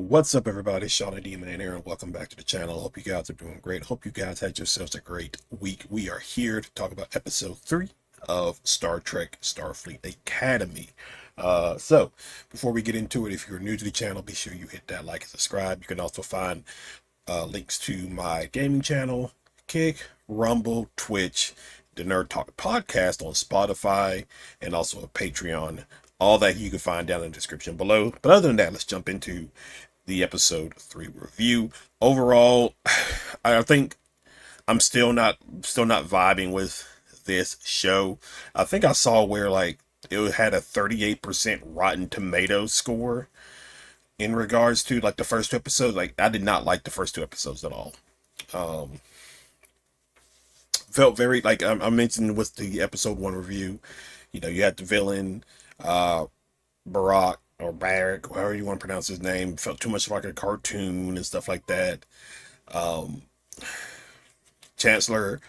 What's up, everybody? Shauna Demon here, and welcome back to the channel. Hope you guys are doing great. Hope you guys had yourselves a great week. We are here to talk about episode 3 of Star Trek Starfleet Academy. So, before we get into it, if you're new to the channel, be sure you hit that like and subscribe. You can also find links to my gaming channel, Kick, Rumble, Twitch, the Nerd Talk podcast on Spotify, and also a Patreon. All that you can find down in the description below. But other than that, let's jump into the episode 3 review. Overall, I think I'm still not vibing with this show. I think I saw where like it had a 38% Rotten Tomatoes score in regards to like the first two episodes. Like I did not like the first two episodes at all. Um, Felt very like I mentioned with the episode 1 review. You had the villain, uh, Barack or Barrack, however you want to pronounce his name, felt too much like a cartoon and stuff like that. Um, Chancellor,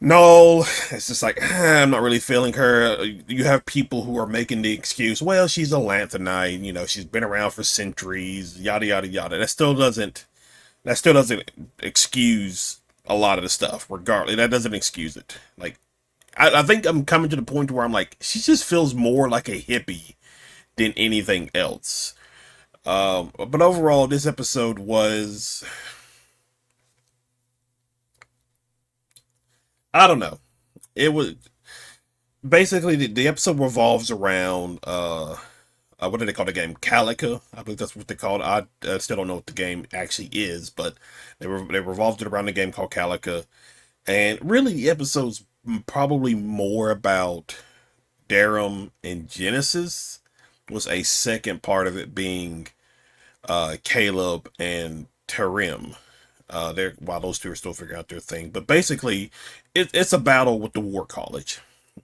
no, it's just like I'm not really feeling her. You have people who are making the excuse, well, she's a lanthanite, she's been around for centuries, yada yada yada. That still doesn't excuse a lot of the stuff. Regardless, that doesn't excuse it. Like I think I'm coming to the point where I'm like, she just feels more like a hippie than anything else. But overall, this episode was, I don't know. It was basically the episode revolves around, what do they call the game? Calica. I believe that's what they call it. I still don't know what the game actually is, but they revolved it around the game called Calica. And really, the episode's probably more about Darem and Genesis, was a second part of it being Caleb and Tarim. They're while those two are still figuring out their thing, but basically, it's a battle with the War College,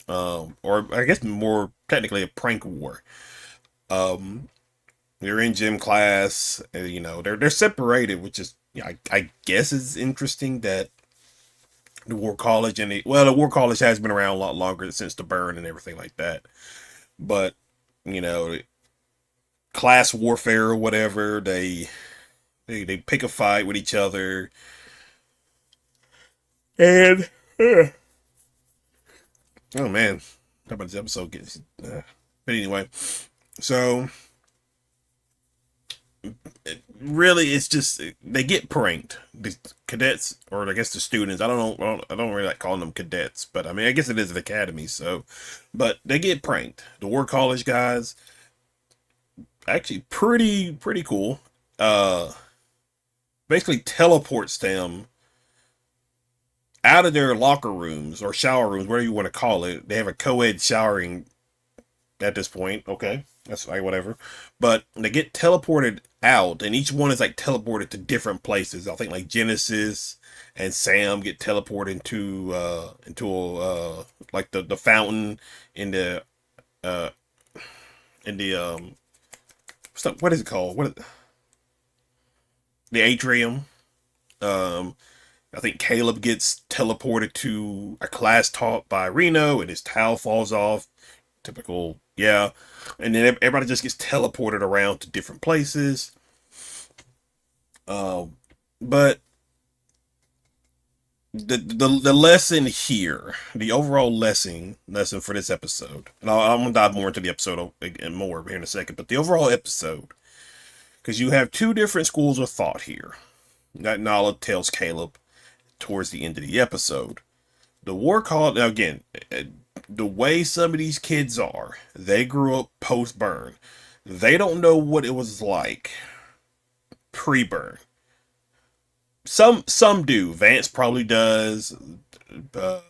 or I guess more technically a prank war. Um, they're in gym class, and, they're separated, which is I guess is interesting that the War College the War College has been around a lot longer since the burn and everything like that, but you know class warfare or whatever. They pick a fight with each other, and oh man, how about this episode gets? But anyway, so really, it's just they get pranked. The cadets, or I guess the students. I don't really like calling them cadets, but I mean, I guess it is an academy. So, but they get pranked. The War College guys, actually, pretty cool. Uh, Basically teleports them out of their locker rooms or shower rooms, whatever you want to call it. They have a co-ed showering at this point. Okay, that's like whatever. But they get teleported out, and each one is like teleported to different places. I think like Genesis and Sam get teleported into like the fountain in the uh in the what is it called? The atrium. Um, I think Caleb gets teleported to a class taught by Reno, and his towel falls off. Typical, yeah. And then everybody just gets teleported around to different places. Um, but the lesson here, the overall lesson for this episode, and I'm gonna dive more into the episode and more here in a second. But the overall episode, because you have two different schools of thought here. That Nala tells Caleb towards the end of the episode. The War College, now again, the way some of these kids are, they grew up post-burn. They don't know what it was like pre-burn. Some do. Vance probably does. Uh,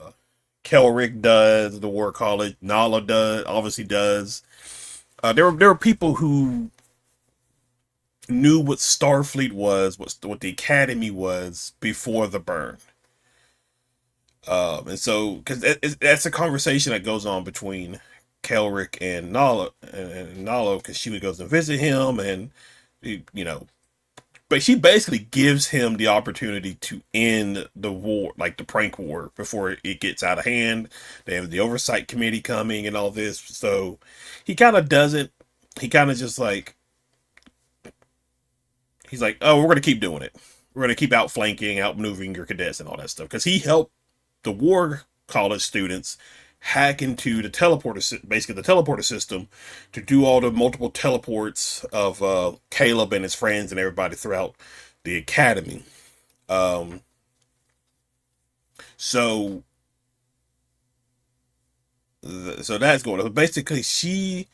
Kelrick does. The War College. Nala does. Obviously does. There were people who knew what Starfleet was, what the Academy was before the burn. And so, because that's a conversation that goes on between Kelrick and Nala, because she goes and visit him, and you know, but she basically gives him the opportunity to end the war, like the prank war, before it gets out of hand. They have the oversight committee coming and all this, so he kind of doesn't. He kind of just like He's like, oh, we're going to keep doing it. We're going to keep outflanking, outmaneuvering your cadets and all that stuff. Because he helped the War College students hack into the teleporter, basically the teleporter system, to do all the multiple teleports of Caleb and his friends and everybody throughout the academy. Um, so, so that's going on. Basically, she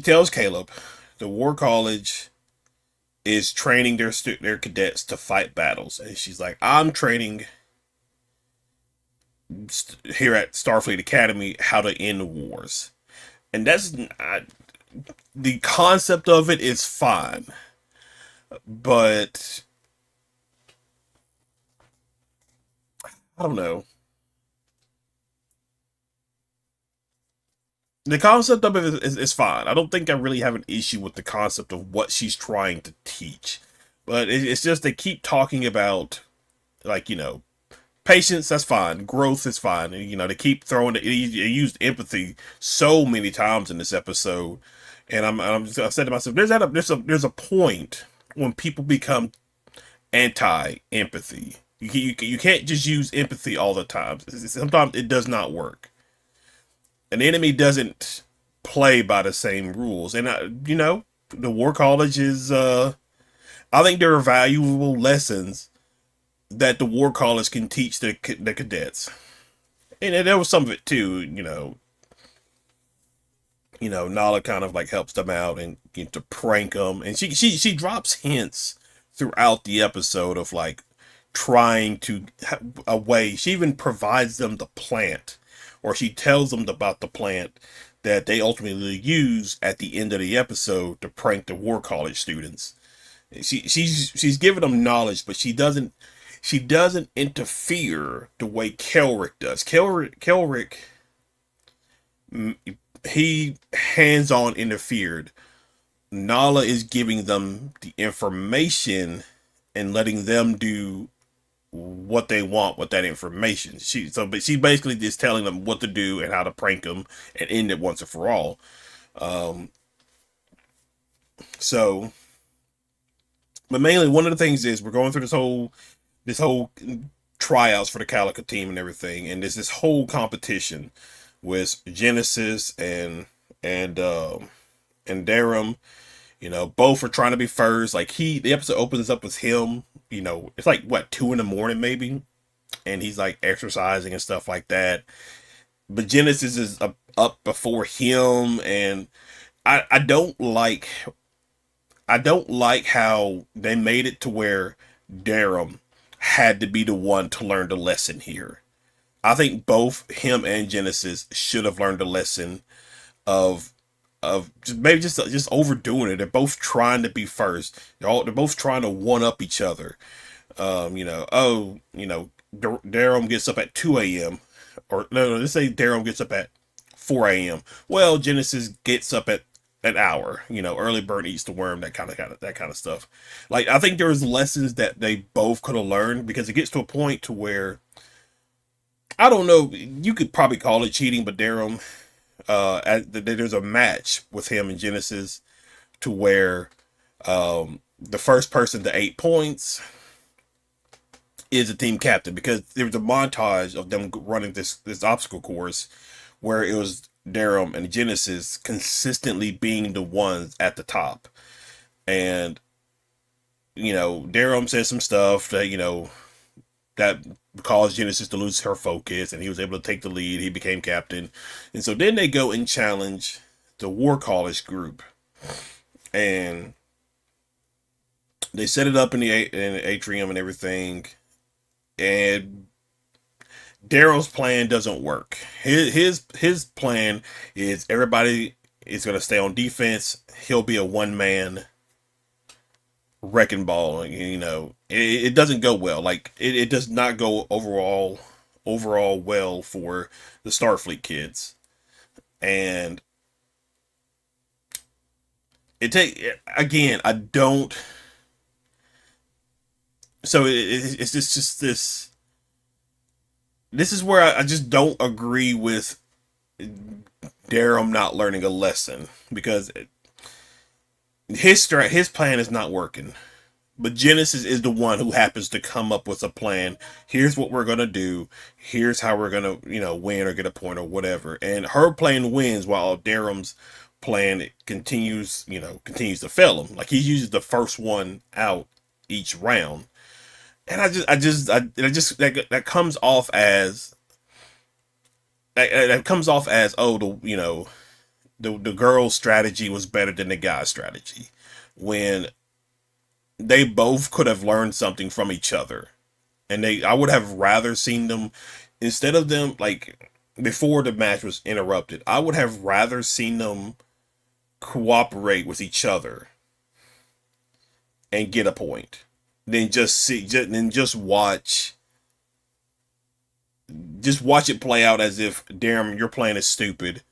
tells Caleb the War College is training their cadets to fight battles, and she's like, "I'm training here at Starfleet Academy how to end wars," and the concept of it is fine, but I don't know. The concept of it is fine. I don't think I really have an issue with the concept of what she's trying to teach, but it's just they keep talking about, like, patience, that's fine. Growth is fine. And, they keep throwing it. He used empathy so many times in this episode, and I said to myself, there's a point when people become anti empathy. You can't just use empathy all the time. Sometimes it does not work. An enemy doesn't play by the same rules, and the War College is. I think there are valuable lessons that the War College can teach the cadets, and there was some of it too. Nala kind of like helps them out and to prank them, and she drops hints throughout the episode of like trying to a way. She even provides them the plant, or she tells them about the plant that they ultimately use at the end of the episode to prank the War College students. She's giving them knowledge, but she doesn't interfere the way Kelrick does. Kelrick, he hands on interfered. Nala is giving them the information and letting them do what they want with that information. But she basically is telling them what to do and how to prank them and end it once and for all. Um, so, but mainly one of the things is we're going through this whole tryouts for the Calico team and everything, and there's this whole competition with Genesis and Darem. Both are trying to be first. Like the episode opens up with him. It's like what 2 a.m. maybe, and he's like exercising and stuff like that. But Genesis is up before him, and I don't like how they made it to where Darem had to be the one to learn the lesson here. I think both him and Genesis should have learned the lesson of maybe just overdoing it. They're both trying to be first. They're both trying to one up each other. Darem gets up at 2 a.m. or no, let's say Darem gets up at 4 a.m. Well, Genesis gets up at an hour. Early bird eats the worm. That kind of stuff. Like I think there's lessons that they both could have learned, because it gets to a point to where I don't know. You could probably call it cheating, but Darem, there's a match with him and Genesis to where the first person to 8 points is a team captain, because there was a montage of them running this obstacle course where it was Darem and Genesis consistently being the ones at the top, and Darem said some stuff that caused Genesis to lose her focus, and he was able to take the lead. He became captain, and so then they go and challenge the War College group, and they set it up in the atrium and everything, and Daryl's plan doesn't work. His plan is everybody is going to stay on defense. He'll be a one man wrecking ball. It doesn't go well. Like it does not go overall well for the Starfleet kids, and it take again. I don't. So it's just this. This is where I just don't agree with Darem not learning a lesson, because his plan is not working. But Genesis is the one who happens to come up with a plan. Here's what we're gonna do. Here's how we're gonna, win or get a point or whatever. And her plan wins while Darem's plan continues to fail him. Like he uses the first one out each round. And that comes off as that comes off as, oh, the girl's strategy was better than the guy's strategy, when they both could have learned something from each other. And I would have rather seen them, instead of them, like, before the match was interrupted, I would have rather seen them cooperate with each other and get a point than just watch it play out as if, damn, your plan is stupid.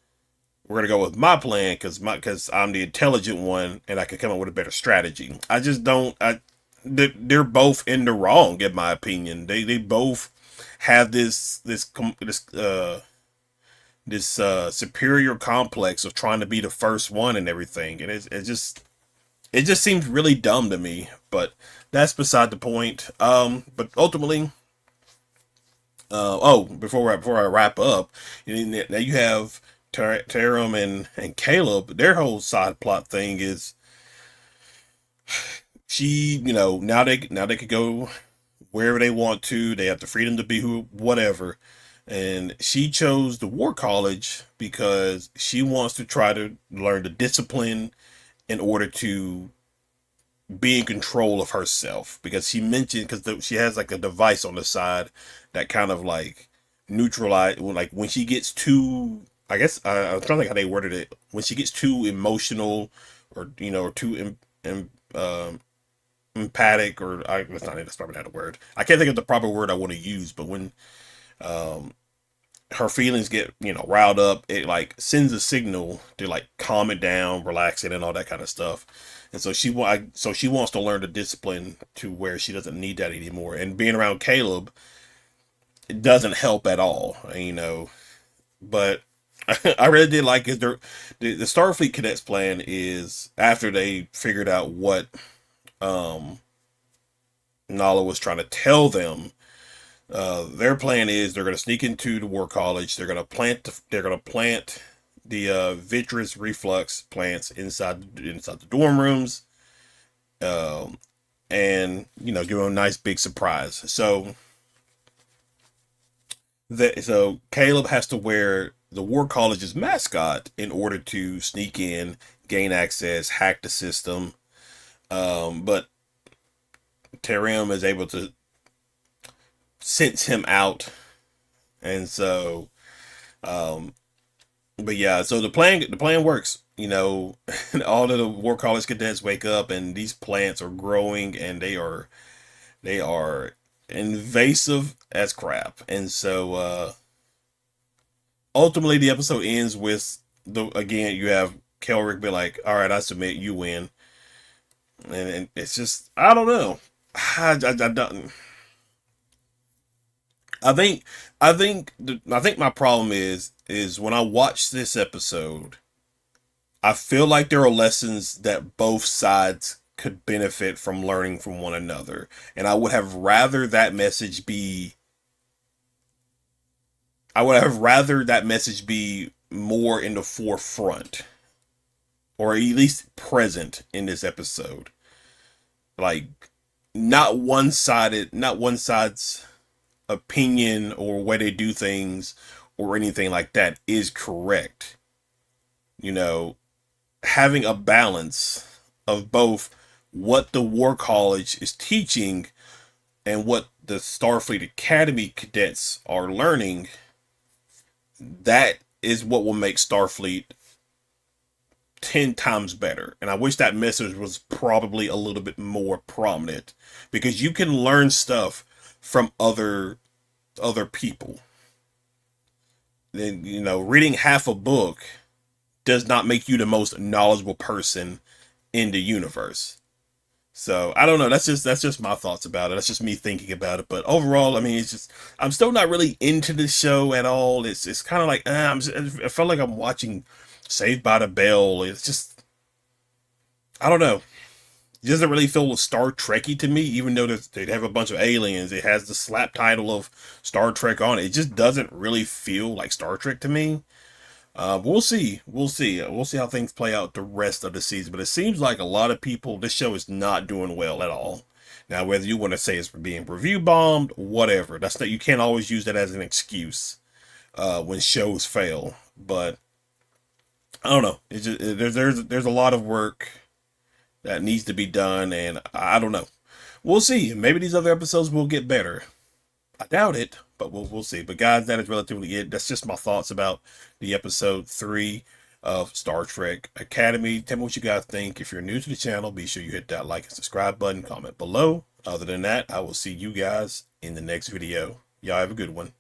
We're gonna go with my plan because I'm the intelligent one and I can come up with a better strategy. I just don't. They're both in the wrong, in my opinion. They both have this superior complex of trying to be the first one and everything, and it just seems really dumb to me. But that's beside the point. But ultimately, before I wrap up, now you have Tarum and Caleb. Their whole side plot thing is, now they could go wherever they want to. They have the freedom to be whatever. And she chose the War College because she wants to try to learn the discipline in order to be in control of herself. Because she mentioned, because she has like a device on the side that kind of like neutralize, like when she gets too, I guess I'm trying to think how they worded it, when she gets too emotional, or too empathic, or that's probably not a word. I can't think of the proper word I want to use, but when um her feelings get riled up, it like sends a signal to like calm it down, relax it, and all that kind of stuff. And so she wants to learn the discipline to where she doesn't need that anymore. And being around Caleb, it doesn't help at all. But I really did like it. The Starfleet Cadets plan is, after they figured out what um Nala was trying to tell them. Their plan is they're going to sneak into the War College. They're going to plant the vitreous reflux plants inside the dorm rooms, um, and give them a nice big surprise. So Caleb has to wear the War College's mascot in order to sneak in, gain access, hack the system. But Tarim is able to sense him out, and so um, but yeah, so the plan works. All of the War College cadets wake up, and these plants are growing, and they are invasive as crap. And so ultimately, the episode ends with, again, you have Kelrick be like, "All right, I submit, you win," and it's just, I don't know. I don't. I think my problem is when I watch this episode, I feel like there are lessons that both sides could benefit from learning from one another, and I would have rather that message be more in the forefront, or at least present in this episode. Like, not one side's opinion or way they do things or anything like that is correct. You know, Having a balance of both what the War College is teaching and what the Starfleet Academy cadets are learning, that is what will make Starfleet 10 times better. And I wish that message was probably a little bit more prominent, because you can learn stuff from other people. Then, reading half a book does not make you the most knowledgeable person in the universe. So I don't know. That's just my thoughts about it. That's just me thinking about it. But overall, I mean, it's just, I'm still not really into the show at all. It's kind of like, I felt like I'm watching Saved by the Bell. It's just, I don't know. It doesn't really feel Star Trekky to me, even though they have a bunch of aliens. It has the slap title of Star Trek on it. It just doesn't really feel like Star Trek to me. We'll see. We'll see. We'll see how things play out the rest of the season. But it seems like a lot of people, this show is not doing well at all. Now, whether you want to say it's being review bombed, whatever, that's not. You can't always use that as an excuse when shows fail. But I don't know. It's just, there's a lot of work that needs to be done, and I don't know. We'll see. Maybe these other episodes will get better. I doubt it, but we'll see. But guys, that is relatively it. That's just my thoughts about the episode 3 of Star Trek Academy. Tell me what you guys think. If you're new to the channel, be sure you hit that like and subscribe button, comment below. Other than that, I will see you guys in the next video. Y'all have a good one.